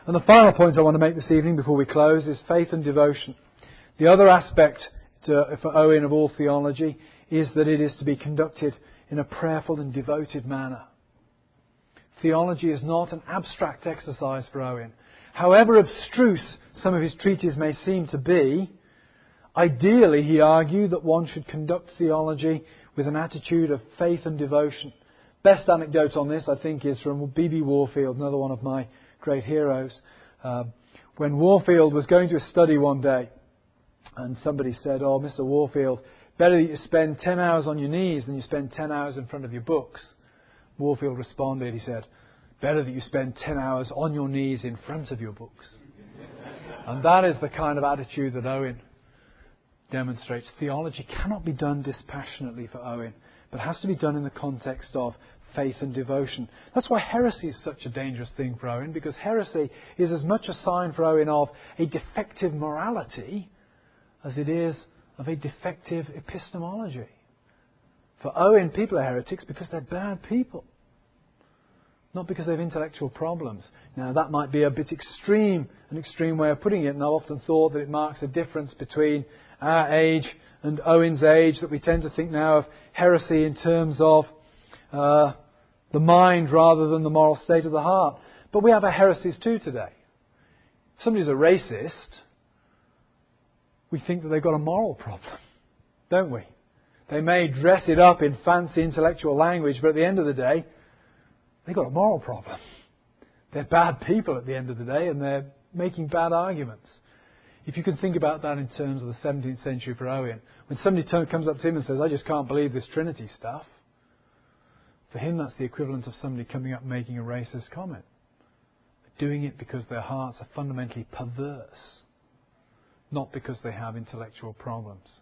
And the final point I want to make this evening before we close is faith and devotion. The other aspect for Owen of all theology is that it is to be conducted in a prayerful and devoted manner. Theology is not an abstract exercise for Owen. However abstruse some of his treatises may seem to be, ideally he argued that one should conduct theology with an attitude of faith and devotion. Best anecdote on this, I think, is from B.B. Warfield, another one of my great heroes. When Warfield was going to a study one day, and somebody said, "Oh, Mr. Warfield, better that you spend 10 hours on your knees than you spend 10 hours in front of your books." Warfield responded, he said, "Better that you spend 10 hours on your knees in front of your books." And that is the kind of attitude that Owen demonstrates. Theology cannot be done dispassionately for Owen, but has to be done in the context of faith and devotion. That's why heresy is such a dangerous thing for Owen, because heresy is as much a sign for Owen of a defective morality as it is of a defective epistemology. For Owen, people are heretics because they're bad people, not because they have intellectual problems. Now, that might be a bit extreme, an extreme way of putting it, and I've often thought that it marks a difference between our age and Owen's age, that we tend to think now of heresy in terms of the mind rather than the moral state of the heart. But we have our heresies too today. If somebody's a racist, we think that they've got a moral problem, don't we? They may dress it up in fancy intellectual language, but at the end of the day, they've got a moral problem. They're bad people at the end of the day, and they're making bad arguments. If you can think about that in terms of the 17th century for Owen, when somebody comes up to him and says, "I just can't believe this Trinity stuff," for him that's the equivalent of somebody coming up and making a racist comment. They're doing it because their hearts are fundamentally perverse, not because they have intellectual problems.